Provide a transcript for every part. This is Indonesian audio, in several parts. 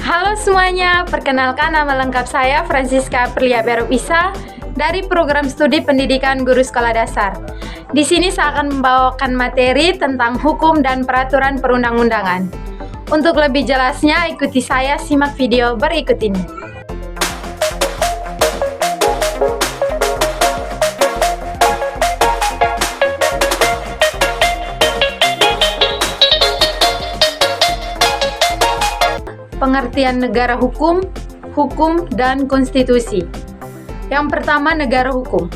Halo semuanya, perkenalkan nama lengkap saya Francisca Aprilia Berubisa dari program studi pendidikan guru sekolah dasar. Di sini saya akan membawakan materi tentang hukum dan peraturan perundang-undangan. Untuk lebih jelasnya, ikuti saya simak video berikut ini. Pengertian negara hukum, hukum, dan konstitusi. Yang pertama, negara hukum.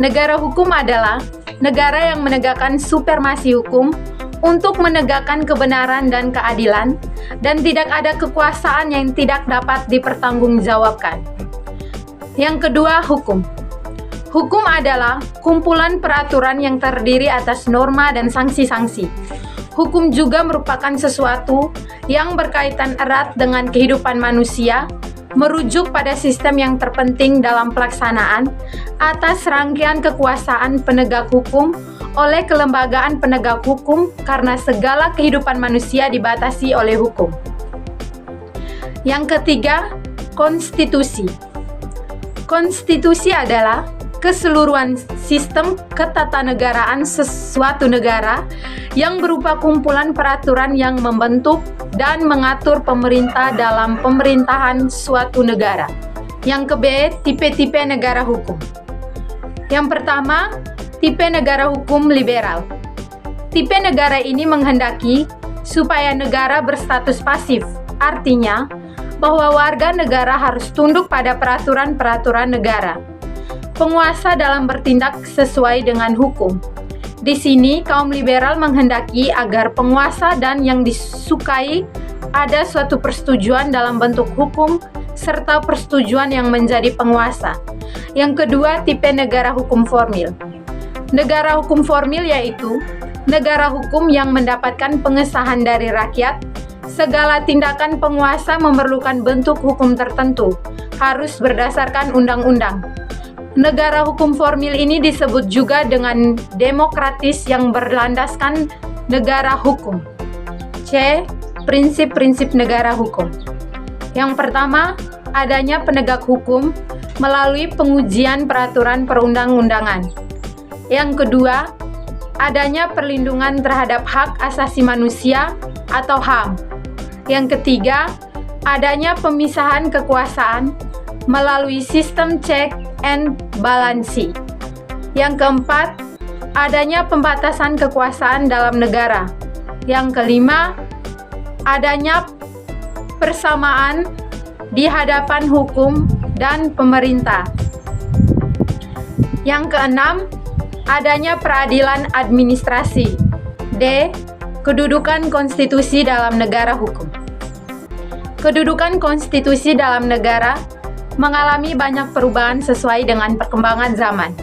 Negara hukum adalah negara yang menegakkan supremasi hukum untuk menegakkan kebenaran dan keadilan, dan tidak ada kekuasaan yang tidak dapat dipertanggungjawabkan. Yang kedua, hukum. Hukum adalah kumpulan peraturan yang terdiri atas norma dan sanksi-sanksi. Hukum juga merupakan sesuatu yang berkaitan erat dengan kehidupan manusia, merujuk pada sistem yang terpenting dalam pelaksanaan atas rangkaian kekuasaan penegak hukum oleh kelembagaan penegak hukum karena segala kehidupan manusia dibatasi oleh hukum. Yang ketiga, konstitusi. Konstitusi adalah keseluruhan sistem ketatanegaraan sesuatu negara yang berupa kumpulan peraturan yang membentuk dan mengatur pemerintah dalam pemerintahan suatu negara. Yang ke-B, tipe-tipe negara hukum. Yang pertama, tipe negara hukum liberal. Tipe negara ini menghendaki supaya negara berstatus pasif, artinya bahwa warga negara harus tunduk pada peraturan-peraturan negara. Penguasa dalam bertindak sesuai dengan hukum. Di sini, kaum liberal menghendaki agar penguasa dan yang disukai ada suatu persetujuan dalam bentuk hukum serta persetujuan yang menjadi penguasa. Yang kedua, tipe negara hukum formil. Negara hukum formil yaitu negara hukum yang mendapatkan pengesahan dari rakyat. Segala tindakan penguasa memerlukan bentuk hukum tertentu, harus berdasarkan undang-undang. Negara hukum formil ini disebut juga dengan demokratis yang berlandaskan negara hukum. C. Prinsip-prinsip negara hukum. Yang pertama, adanya penegak hukum melalui pengujian peraturan perundang-undangan. Yang kedua, adanya perlindungan terhadap hak asasi manusia atau HAM. Yang ketiga, adanya pemisahan kekuasaan melalui sistem check and balance. Yang keempat, adanya pembatasan kekuasaan dalam negara. Yang kelima, adanya persamaan di hadapan hukum dan pemerintah. Yang keenam, adanya peradilan administrasi. D. Kedudukan konstitusi dalam negara hukum. Kedudukan konstitusi dalam negara mengalami banyak perubahan sesuai dengan perkembangan zaman.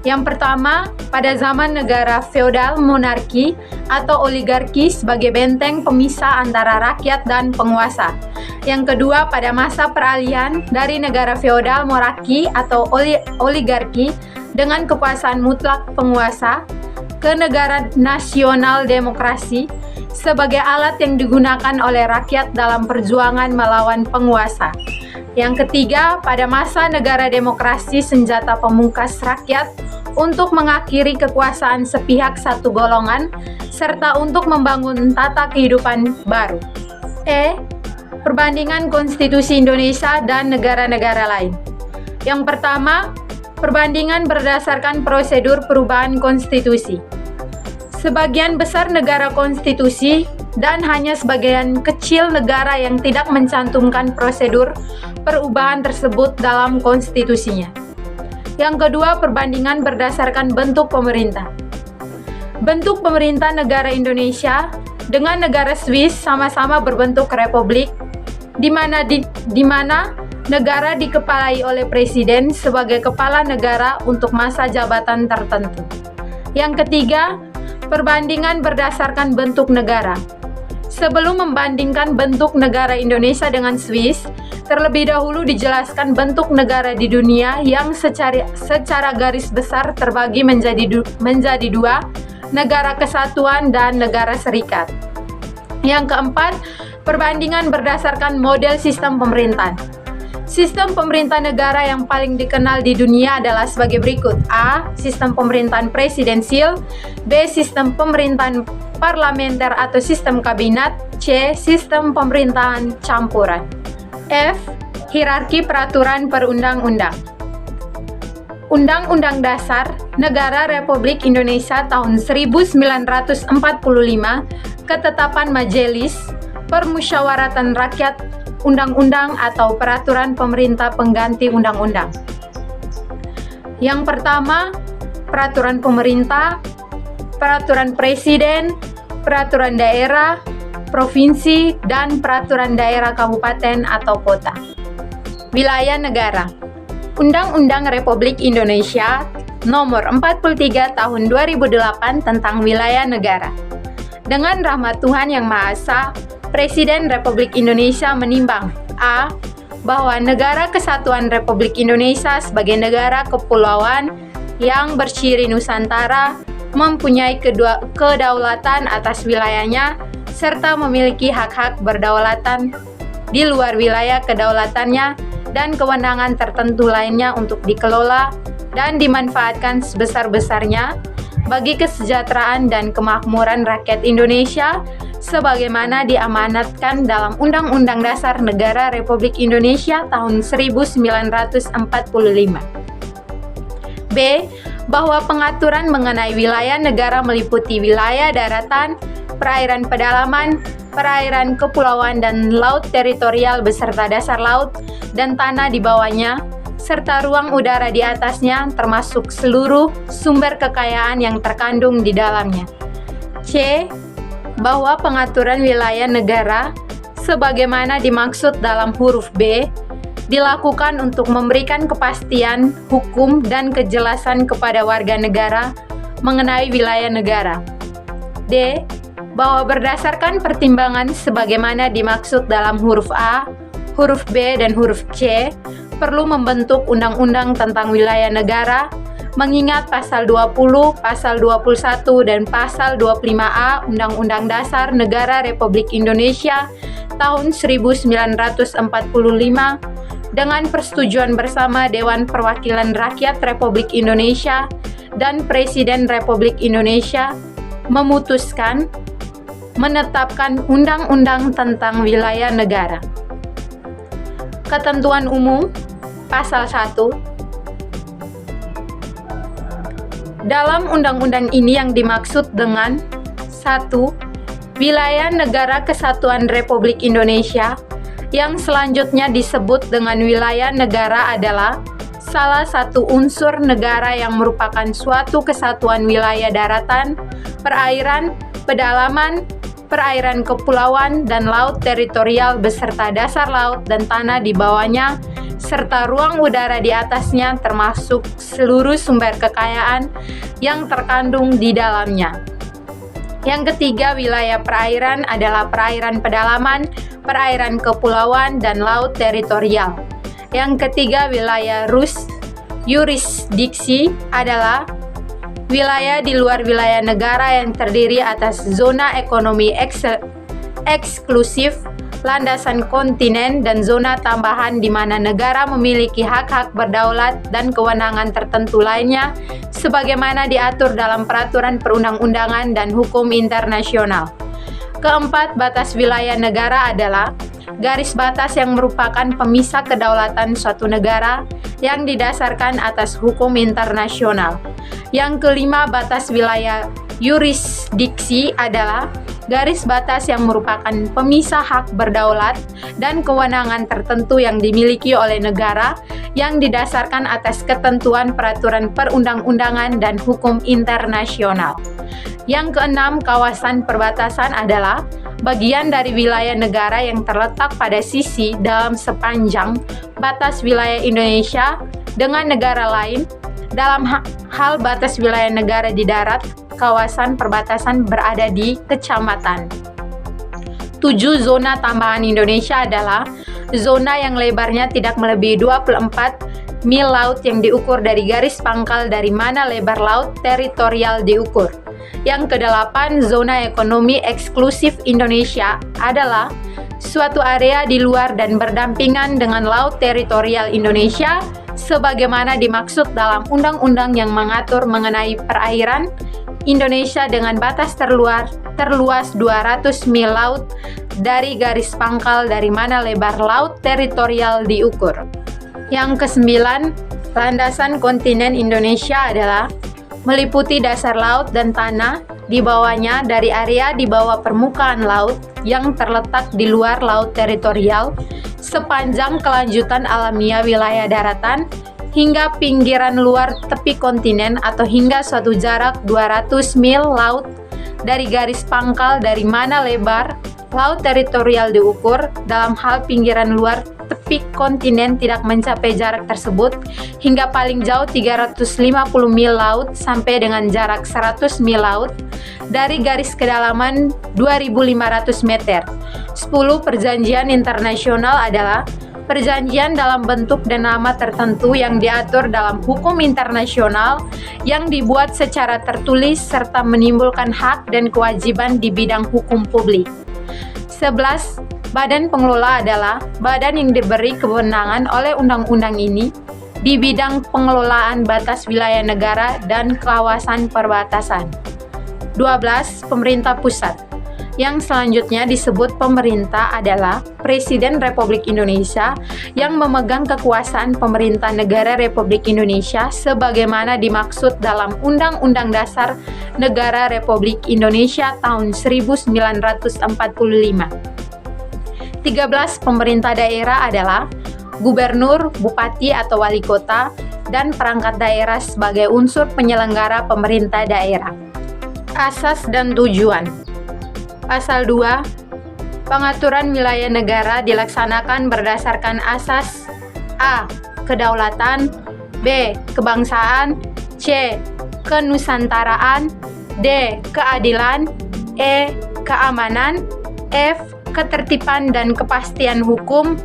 Yang pertama, pada zaman negara feodal monarki atau oligarki sebagai benteng pemisah antara rakyat dan penguasa. Yang kedua, pada masa peralihan dari negara feodal monarki atau oligarki dengan kekuasaan mutlak penguasa ke negara nasional demokrasi sebagai alat yang digunakan oleh rakyat dalam perjuangan melawan penguasa. Yang ketiga, pada masa negara demokrasi senjata pemungkas rakyat untuk mengakhiri kekuasaan sepihak satu golongan serta untuk membangun tata kehidupan baru. E. Perbandingan konstitusi Indonesia dan negara-negara lain. Yang pertama, perbandingan berdasarkan prosedur perubahan konstitusi. Sebagian besar negara konstitusi dan hanya sebagian kecil negara yang tidak mencantumkan prosedur perubahan tersebut dalam konstitusinya. Yang kedua, perbandingan berdasarkan bentuk pemerintah. Bentuk pemerintah negara Indonesia dengan negara Swiss sama-sama berbentuk republik, di mana negara dikepalai oleh presiden sebagai kepala negara untuk masa jabatan tertentu. Yang ketiga, perbandingan berdasarkan bentuk negara. Sebelum membandingkan bentuk negara Indonesia dengan Swiss, terlebih dahulu dijelaskan bentuk negara di dunia yang secara garis besar terbagi menjadi dua, negara kesatuan dan negara serikat. Yang keempat, perbandingan berdasarkan model sistem pemerintahan. Sistem pemerintah negara yang paling dikenal di dunia adalah sebagai berikut. A. Sistem pemerintahan presidensial. B. Sistem pemerintahan parlementer atau sistem kabinet. C. Sistem pemerintahan campuran. F. Hierarki peraturan perundang-undang. Undang-Undang Dasar Negara Republik Indonesia tahun 1945, Ketetapan Majelis Permusyawaratan Rakyat, Undang-Undang atau Peraturan Pemerintah Pengganti Undang-Undang. Yang pertama, Peraturan Pemerintah, Peraturan Presiden, Peraturan Daerah, Provinsi, dan Peraturan Daerah Kabupaten atau Kota. Wilayah Negara. Undang-Undang Republik Indonesia Nomor 43 Tahun 2008 tentang Wilayah Negara. Dengan rahmat Tuhan Yang Maha Esa, Presiden Republik Indonesia menimbang A. Bahwa Negara Kesatuan Republik Indonesia sebagai negara kepulauan yang berciri Nusantara mempunyai kedaulatan atas wilayahnya serta memiliki hak-hak berdaulatan di luar wilayah kedaulatannya dan kewenangan tertentu lainnya untuk dikelola dan dimanfaatkan sebesar-besarnya bagi kesejahteraan dan kemakmuran rakyat Indonesia sebagaimana diamanatkan dalam Undang-Undang Dasar Negara Republik Indonesia tahun 1945. B. Bahwa pengaturan mengenai wilayah negara meliputi wilayah daratan, perairan pedalaman, perairan kepulauan dan laut teritorial beserta dasar laut dan tanah di bawahnya, serta ruang udara di atasnya termasuk seluruh sumber kekayaan yang terkandung di dalamnya. C. Bahwa pengaturan wilayah negara sebagaimana dimaksud dalam huruf B dilakukan untuk memberikan kepastian hukum dan kejelasan kepada warga negara mengenai wilayah negara. D. Bahwa berdasarkan pertimbangan sebagaimana dimaksud dalam huruf A, huruf B, dan huruf C, perlu membentuk undang-undang tentang wilayah negara, mengingat pasal 20, pasal 21, dan pasal 25A Undang-Undang Dasar Negara Republik Indonesia tahun 1945 dengan persetujuan bersama Dewan Perwakilan Rakyat Republik Indonesia dan Presiden Republik Indonesia memutuskan menetapkan undang-undang tentang wilayah negara. Ketentuan umum Pasal 1. Dalam undang-undang ini yang dimaksud dengan 1. Wilayah Negara Kesatuan Republik Indonesia yang selanjutnya disebut dengan wilayah negara adalah salah satu unsur negara yang merupakan suatu kesatuan wilayah daratan, perairan, pedalaman, perairan kepulauan, dan laut teritorial beserta dasar laut dan tanah di bawahnya, serta ruang udara di atasnya termasuk seluruh sumber kekayaan yang terkandung di dalamnya. Yang ketiga, wilayah perairan adalah perairan pedalaman, perairan kepulauan, dan laut teritorial. Yang ketiga, wilayah yurisdiksi adalah wilayah di luar wilayah negara yang terdiri atas zona ekonomi eksklusif, landasan kontinen, dan zona tambahan di mana negara memiliki hak-hak berdaulat dan kewenangan tertentu lainnya sebagaimana diatur dalam peraturan perundang-undangan dan hukum internasional. Keempat, batas wilayah negara adalah garis batas yang merupakan pemisah kedaulatan suatu negara yang didasarkan atas hukum internasional. Yang kelima, batas wilayah yurisdiksi adalah garis batas yang merupakan pemisah hak berdaulat dan kewenangan tertentu yang dimiliki oleh negara yang didasarkan atas ketentuan peraturan perundang-undangan dan hukum internasional. Yang keenam, kawasan perbatasan adalah bagian dari wilayah negara yang terletak pada sisi dalam sepanjang batas wilayah Indonesia dengan negara lain. Dalam hal batas wilayah negara di darat, kawasan perbatasan berada di kecamatan. 7. Zona tambahan Indonesia adalah zona yang lebarnya tidak melebihi 24 mil laut yang diukur dari garis pangkal dari mana lebar laut teritorial diukur. Yang kedelapan, zona ekonomi eksklusif Indonesia adalah suatu area di luar dan berdampingan dengan laut teritorial Indonesia sebagaimana dimaksud dalam undang-undang yang mengatur mengenai perairan Indonesia dengan batas terluas 200 mil laut dari garis pangkal dari mana lebar laut teritorial diukur. Yang kesembilan, landasan kontinen Indonesia adalah meliputi dasar laut dan tanah di bawahnya dari area di bawah permukaan laut yang terletak di luar laut teritorial sepanjang kelanjutan alamiah wilayah daratan hingga pinggiran luar tepi kontinen atau hingga suatu jarak 200 mil laut dari garis pangkal dari mana lebar laut teritorial diukur. Dalam hal pinggiran luar tepi kontinen tidak mencapai jarak tersebut hingga paling jauh 350 mil laut sampai dengan jarak 100 mil laut dari garis kedalaman 2.500 meter. 10. Perjanjian internasional adalah perjanjian dalam bentuk dan nama tertentu yang diatur dalam hukum internasional yang dibuat secara tertulis serta menimbulkan hak dan kewajiban di bidang hukum publik. 11. Badan pengelola adalah badan yang diberi kewenangan oleh undang-undang ini di bidang pengelolaan batas wilayah negara dan kawasan perbatasan. 12. Pemerintah pusat. Yang selanjutnya disebut pemerintah adalah Presiden Republik Indonesia yang memegang kekuasaan pemerintah negara Republik Indonesia sebagaimana dimaksud dalam Undang-Undang Dasar Negara Republik Indonesia tahun 1945. 13. Pemerintah daerah adalah gubernur, bupati atau wali kota, dan perangkat daerah sebagai unsur penyelenggara pemerintah daerah. Asas dan tujuan. Pasal 2. Pengaturan wilayah negara dilaksanakan berdasarkan asas A. Kedaulatan, B. Kebangsaan, C. Kenusantaraan, D. Keadilan, E. Keamanan, F. Ketertiban dan kepastian hukum,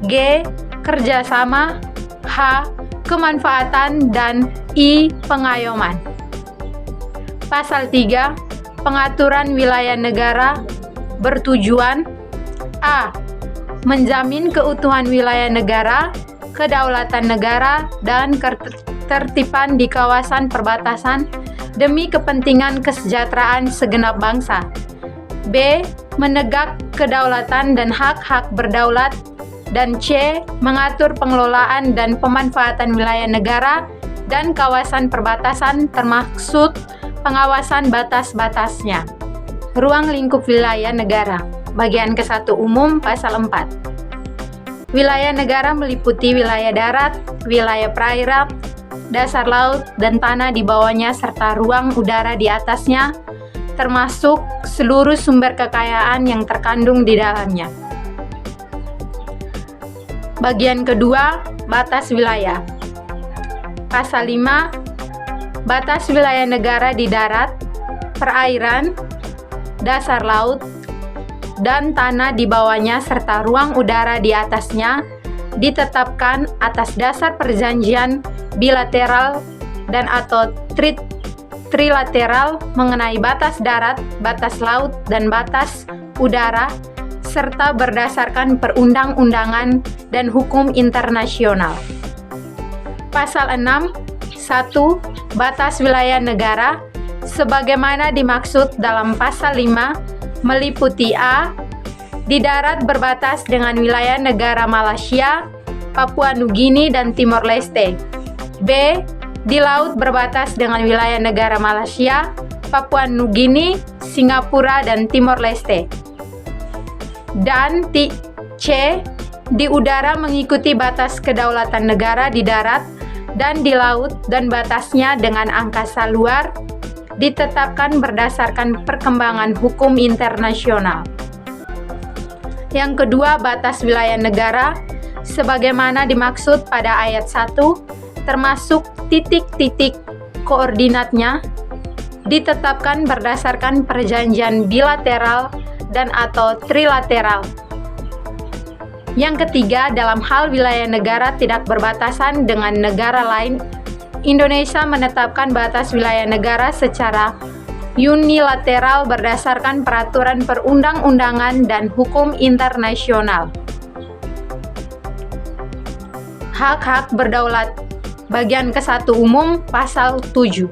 G. Kerjasama, H. Kemanfaatan, dan I. Pengayoman. Pasal 3. Pengaturan wilayah negara bertujuan A. Menjamin keutuhan wilayah negara, kedaulatan negara, dan ketertiban di kawasan perbatasan demi kepentingan kesejahteraan segenap bangsa. B. Menegak kedaulatan dan hak-hak berdaulat, dan C. Mengatur pengelolaan dan pemanfaatan wilayah negara dan kawasan perbatasan termaksud pengawasan batas-batasnya. Ruang lingkup wilayah negara. Bagian ke-1 umum pasal 4. Wilayah negara meliputi wilayah darat, wilayah perairan, dasar laut, dan tanah di bawahnya serta ruang udara di atasnya, termasuk seluruh sumber kekayaan yang terkandung di dalamnya. Bagian kedua, batas wilayah. Pasal 5, batas wilayah negara di darat, perairan, dasar laut, dan tanah di bawahnya serta ruang udara di atasnya ditetapkan atas dasar perjanjian bilateral dan atau trilateral mengenai batas darat, batas laut, dan batas udara, serta berdasarkan perundang-undangan dan hukum internasional. Pasal 6. 1. Batas wilayah negara sebagaimana dimaksud dalam pasal 5 meliputi A. Di darat berbatas dengan wilayah negara Malaysia, Papua Nugini, dan Timor Leste. B. Di laut berbatas dengan wilayah negara Malaysia, Papua Nugini, Singapura, dan Timor Leste. Dan C. Di udara mengikuti batas kedaulatan negara di darat dan di laut dan batasnya dengan angkasa luar ditetapkan berdasarkan perkembangan hukum internasional. Yang kedua, batas wilayah negara sebagaimana dimaksud pada ayat 1 termasuk titik-titik koordinatnya ditetapkan berdasarkan perjanjian bilateral dan atau trilateral. Yang ketiga, dalam hal wilayah negara tidak berbatasan dengan negara lain, Indonesia menetapkan batas wilayah negara secara unilateral berdasarkan peraturan perundang-undangan dan hukum internasional. Hak-hak berdaulat. Bagian ke-1 umum pasal 7.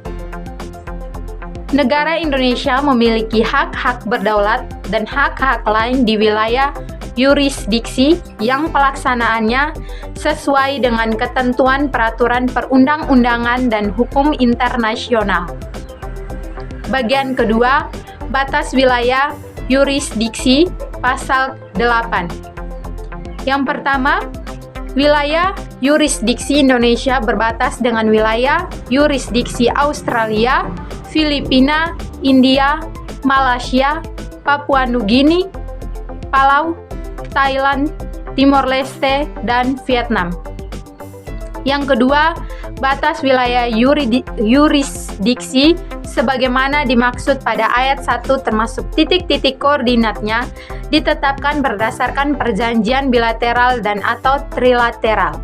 Negara Indonesia memiliki hak-hak berdaulat dan hak-hak lain di wilayah yurisdiksi yang pelaksanaannya sesuai dengan ketentuan peraturan perundang-undangan dan hukum internasional. Bagian kedua, batas wilayah yurisdiksi pasal 8. Yang pertama, wilayah yurisdiksi Indonesia berbatas dengan wilayah yurisdiksi Australia, Filipina, India, Malaysia, Papua Nugini, Palau, Thailand, Timor Leste, dan Vietnam. Yang kedua, batas wilayah yurisdiksi sebagaimana dimaksud pada ayat 1 termasuk titik-titik koordinatnya ditetapkan berdasarkan perjanjian bilateral dan atau trilateral.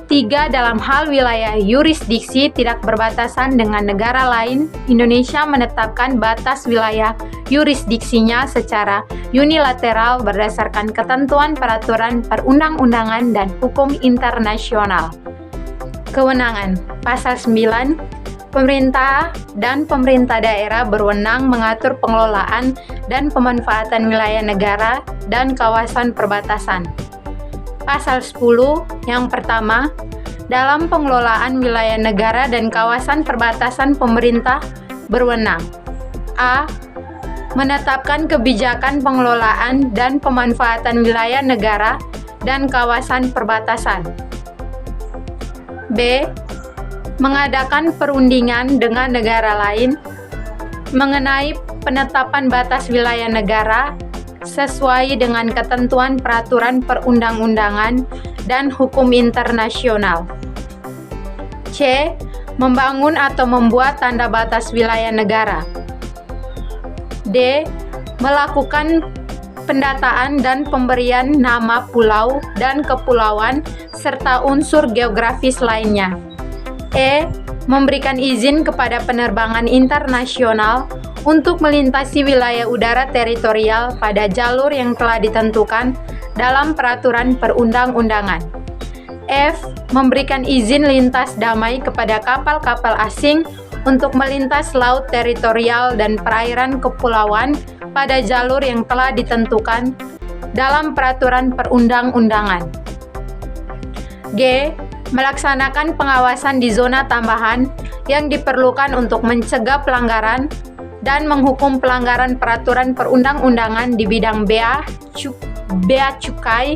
3. Dalam hal wilayah yurisdiksi tidak berbatasan dengan negara lain, Indonesia menetapkan batas wilayah yurisdiksinya secara unilateral berdasarkan ketentuan peraturan perundang-undangan dan hukum internasional. Kewenangan. Pasal 9. Pemerintah dan pemerintah daerah berwenang mengatur pengelolaan dan pemanfaatan wilayah negara dan kawasan perbatasan. Pasal 10 yang pertama, dalam pengelolaan wilayah negara dan kawasan perbatasan pemerintah berwenang. A. Menetapkan kebijakan pengelolaan dan pemanfaatan wilayah negara dan kawasan perbatasan. B. Mengadakan perundingan dengan negara lain mengenai penetapan batas wilayah negara sesuai dengan ketentuan peraturan perundang-undangan dan hukum internasional. C. Membangun atau membuat tanda batas wilayah negara. D. Melakukan pendataan dan pemberian nama pulau dan kepulauan serta unsur geografis lainnya. E. Memberikan izin kepada penerbangan internasional untuk melintasi wilayah udara teritorial pada jalur yang telah ditentukan dalam peraturan perundang-undangan. F. Memberikan izin lintas damai kepada kapal-kapal asing untuk melintas laut teritorial dan perairan kepulauan pada jalur yang telah ditentukan dalam peraturan perundang-undangan. G. Melaksanakan pengawasan di zona tambahan yang diperlukan untuk mencegah pelanggaran dan menghukum pelanggaran peraturan perundang-undangan di bidang bea cukai,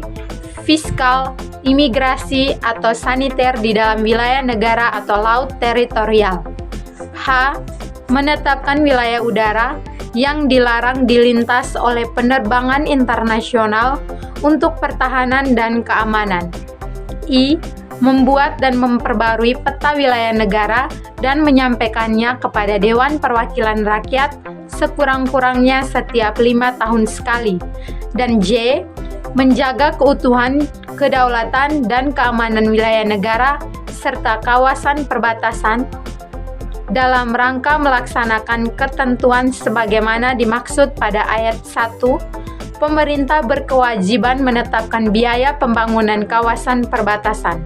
fiskal, imigrasi, atau saniter di dalam wilayah negara atau laut teritorial. H. Menetapkan wilayah udara yang dilarang dilintas oleh penerbangan internasional untuk pertahanan dan keamanan. I. Membuat dan memperbarui peta wilayah negara dan menyampaikannya kepada Dewan Perwakilan Rakyat sekurang-kurangnya setiap 5 tahun sekali. Dan J. Menjaga keutuhan, kedaulatan, dan keamanan wilayah negara serta kawasan perbatasan dalam rangka melaksanakan ketentuan sebagaimana dimaksud pada ayat 1. Pemerintah berkewajiban menetapkan biaya pembangunan kawasan perbatasan.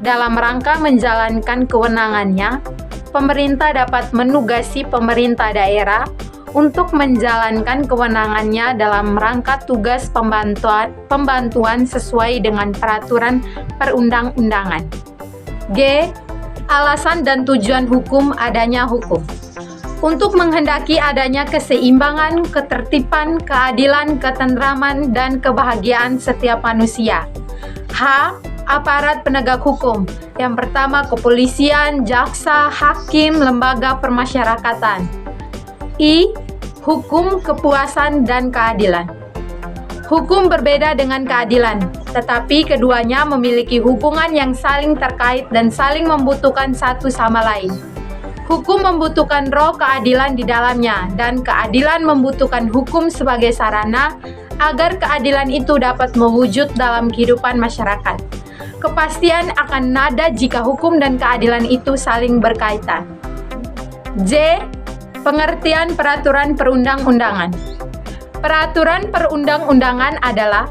Dalam rangka menjalankan kewenangannya, pemerintah dapat menugasi pemerintah daerah untuk menjalankan kewenangannya dalam rangka tugas pembantuan sesuai dengan peraturan perundang-undangan. G. Alasan dan tujuan hukum adanya hukum. Untuk menghendaki adanya keseimbangan, ketertiban, keadilan, ketentraman, dan kebahagiaan setiap manusia. H. Aparat penegak hukum. Yang pertama, kepolisian, jaksa, hakim, lembaga permasyarakatan. I. Hukum, kepuasan, dan keadilan. Hukum berbeda dengan keadilan, tetapi keduanya memiliki hubungan yang saling terkait dan saling membutuhkan satu sama lain. Hukum membutuhkan roh keadilan di dalamnya, dan keadilan membutuhkan hukum sebagai sarana agar keadilan itu dapat mewujud dalam kehidupan masyarakat. Kepastian akan nada jika hukum dan keadilan itu saling berkaitan. J. Pengertian peraturan perundang-undangan. Peraturan perundang-undangan adalah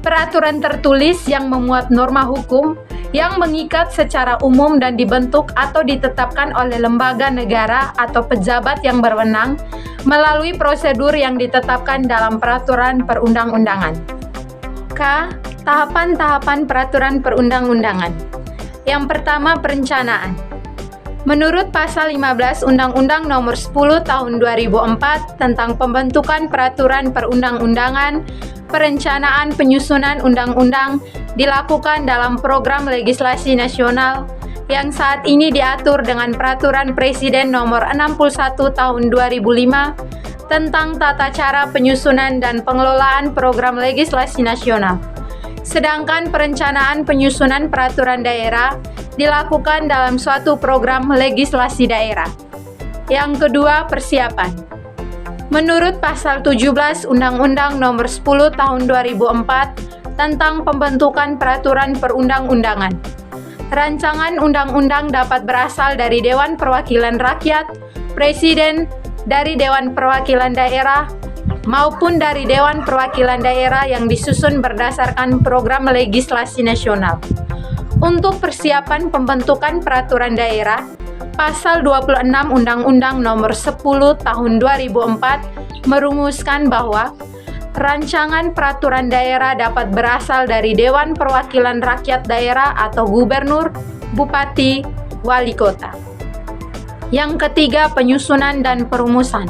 peraturan tertulis yang memuat norma hukum yang mengikat secara umum dan dibentuk atau ditetapkan oleh lembaga negara atau pejabat yang berwenang melalui prosedur yang ditetapkan dalam peraturan perundang-undangan. K. Tahapan-tahapan peraturan perundang-undangan. Yang pertama, perencanaan. Menurut Pasal 15 Undang-Undang Nomor 10 Tahun 2004 tentang pembentukan peraturan perundang-undangan, perencanaan penyusunan undang-undang dilakukan dalam program legislasi nasional yang saat ini diatur dengan Peraturan Presiden Nomor 61 Tahun 2005 tentang tata cara penyusunan dan pengelolaan program legislasi nasional. Sedangkan perencanaan penyusunan peraturan daerah dilakukan dalam suatu program legislasi daerah. Yang kedua, persiapan. Menurut Pasal 17 Undang-Undang Nomor 10 Tahun 2004 tentang pembentukan peraturan perundang-undangan, rancangan undang-undang dapat berasal dari Dewan Perwakilan Rakyat, Presiden, dari Dewan Perwakilan Daerah, maupun dari Dewan Perwakilan Daerah yang disusun berdasarkan program legislasi nasional. Untuk persiapan pembentukan peraturan daerah, Pasal 26 Undang-Undang Nomor 10 Tahun 2004 merumuskan bahwa rancangan peraturan daerah dapat berasal dari Dewan Perwakilan Rakyat Daerah atau Gubernur, Bupati, Wali Kota. Yang ketiga, penyusunan dan perumusan.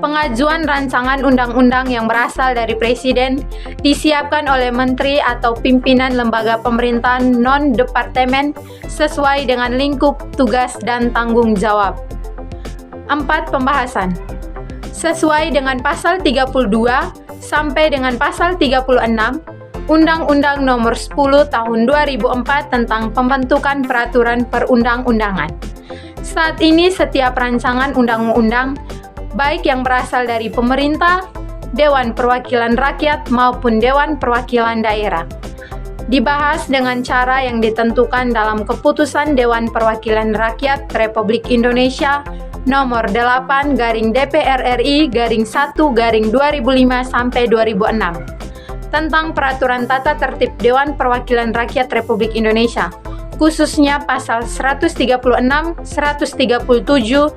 Pengajuan rancangan undang-undang yang berasal dari Presiden disiapkan oleh Menteri atau pimpinan lembaga pemerintahan non-departemen sesuai dengan lingkup tugas dan tanggung jawab. 4. Pembahasan. Sesuai dengan Pasal 32 sampai dengan Pasal 36 Undang-Undang Nomor 10 Tahun 2004 tentang pembentukan peraturan perundang-undangan. Saat ini setiap rancangan undang-undang baik yang berasal dari pemerintah, Dewan Perwakilan Rakyat maupun Dewan Perwakilan Daerah, dibahas dengan cara yang ditentukan dalam Keputusan Dewan Perwakilan Rakyat Republik Indonesia Nomor 8/DPR RI/1/2005 sampai 2006 tentang Peraturan Tata Tertib Dewan Perwakilan Rakyat Republik Indonesia, khususnya Pasal 136, 137,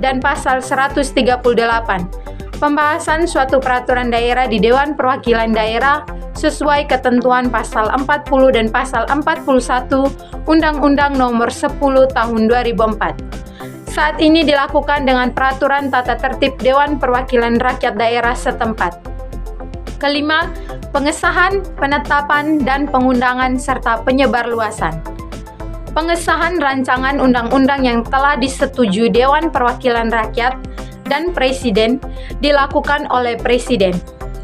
dan Pasal 138. Pembahasan suatu peraturan daerah di Dewan Perwakilan Daerah sesuai ketentuan Pasal 40 dan Pasal 41 Undang-Undang Nomor 10 Tahun 2004. Saat ini dilakukan dengan Peraturan Tata Tertib Dewan Perwakilan Rakyat Daerah setempat. Kelima, pengesahan, penetapan, dan pengundangan serta penyebarluasan. Pengesahan rancangan undang-undang yang telah disetujui Dewan Perwakilan Rakyat dan Presiden dilakukan oleh Presiden.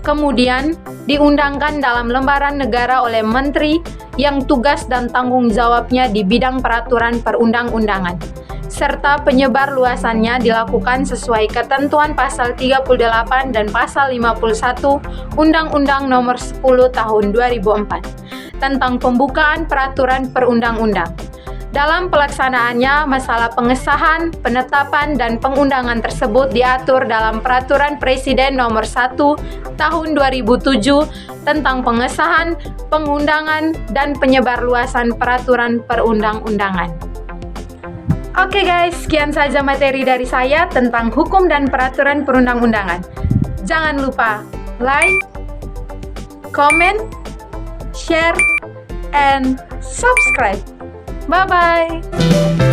Kemudian diundangkan dalam lembaran negara oleh Menteri yang tugas dan tanggung jawabnya di bidang peraturan perundang-undangan. Serta penyebar luasannya dilakukan sesuai ketentuan Pasal 38 dan Pasal 51 Undang-Undang Nomor 10 Tahun 2004 tentang pembukaan peraturan perundang-undang. Dalam pelaksanaannya, masalah pengesahan, penetapan, dan pengundangan tersebut diatur dalam Peraturan Presiden Nomor 1 Tahun 2007 tentang pengesahan, pengundangan, dan penyebarluasan peraturan perundang-undangan. Oke guys, sekian saja materi dari saya tentang hukum dan peraturan perundang-undangan. Jangan lupa like, comment, share, and subscribe. Bye-bye.